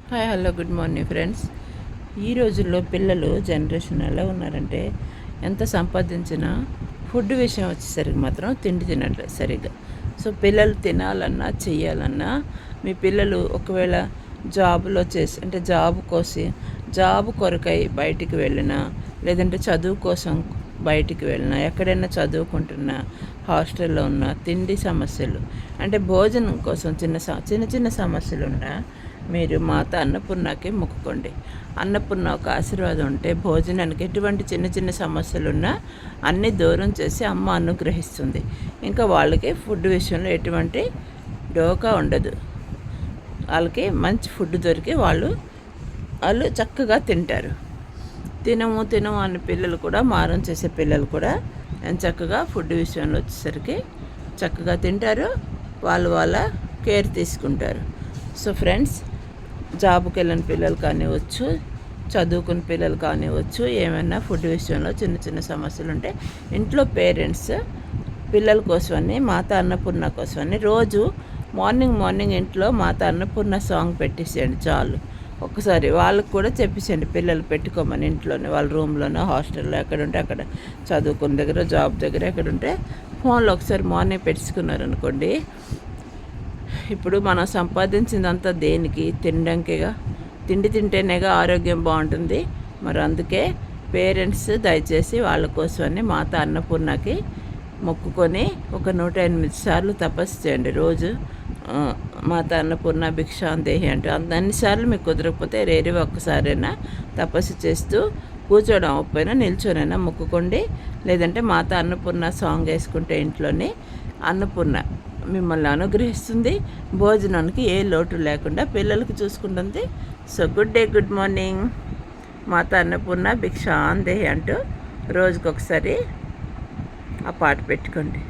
Hi hello good morning friends. ఈ రోజుల్లో పిల్లలు జనరేషన్ ఎలా ఉన్నారంటే ఎంత సంపాదించినా ఫుడ్ విషయం వచ్చేసరికి మాత్రం తిండి తినట్లేదు సరిగ్గా. సో పిల్లలు తినాలన్నా చెయ్యాలన్నా మీ పిల్లలు ఒకవేళ జాబ్లో చేసి అంటే జాబ్ కొరకై బయటికి వెళ్ళినా, లేదంటే చదువు కోసం బయటికి వెళ్ళినా, ఎక్కడైనా చదువుకుంటున్నా, హాస్టల్లో ఉన్న తిండి సమస్యలు అంటే భోజనం కోసం చిన్న చిన్న సమస్యలున్నా మీరు మాత అన్నపూర్ణకి మొక్కుకోండి. అన్నపూర్ణ ఒక ఆశీర్వాదం ఉంటే భోజనానికి ఎటువంటి చిన్న చిన్న సమస్యలున్నా అన్నీ దూరం చేసి అమ్మ అనుగ్రహిస్తుంది. ఇంకా వాళ్ళకి ఫుడ్ విషయంలో ఎటువంటి డోకా ఉండదు. వాళ్ళకి మంచి ఫుడ్ దొరికి వాళ్ళు చక్కగా తింటారు. తినము అనే పిల్లలు కూడా, మారం చేసే పిల్లలు కూడా చక్కగా ఫుడ్ విషయంలో వచ్చేసరికి చక్కగా తింటారు. వాళ్ళ కేర్ తీసుకుంటారు. సో ఫ్రెండ్స్, జాబ్కి వెళ్ళిన పిల్లలు కానివ్వచ్చు, చదువుకున్న పిల్లలు కానివ్వచ్చు, ఏమైనా ఫుడ్ విషయంలో చిన్న చిన్న సమస్యలు ఉంటే ఇంట్లో పేరెంట్స్ పిల్లల కోసమని, మాత అన్నపూర్ణ కోసమని రోజు మార్నింగ్ ఇంట్లో మాత అన్నపూర్ణ సాంగ్ పెట్టేసేయండి చాలు. ఒక్కసారి వాళ్ళకు కూడా చెప్పేసేయండి పిల్లలు పెట్టుకోమని ఇంట్లోనే, వాళ్ళ రూమ్లోనో హాస్టల్లో ఎక్కడుంటే అక్కడ, చదువుకున్న దగ్గర, జాబ్ దగ్గర ఎక్కడుంటే ఫోన్లో ఒకసారి మార్నింగ్ పెట్టుకున్నారనుకోండి. ఇప్పుడు మనం సంపాదించిందంతా దేనికి? తినడానికేగా. తిండి తింటేనేగా ఆరోగ్యం బాగుంటుంది. మరి అందుకే పేరెంట్స్ దయచేసి వాళ్ళ కోసమని మాత అన్నపూర్ణకి మొక్కుకొని ఒక 108 సార్లు తపస్సు చేయండి రోజు. మాత అన్నపూర్ణ భిక్షాందేహి అంటే అన్నిసార్లు మీకు కుదరకపోతే రేరుగా ఒక్కసారైనా తపస్సు చేస్తూ కూర్చోవడం అవ్వకపోయినా నిల్చోనైనా మొక్కుకోండి. లేదంటే మాత అన్నపూర్ణ సాంగ్ వేసుకుంటే ఇంట్లోని అన్నపూర్ణ మిమ్మల్ని అనుగ్రహిస్తుంది. భోజనానికి ఏ లోటు లేకుండా పిల్లలకి చూసుకుంటుంది. So good day, good morning. మాత అన్నపూర్ణ భిక్షాందేహి అంటూ రోజుకొకసారి ఆ పాట పెట్టుకోండి.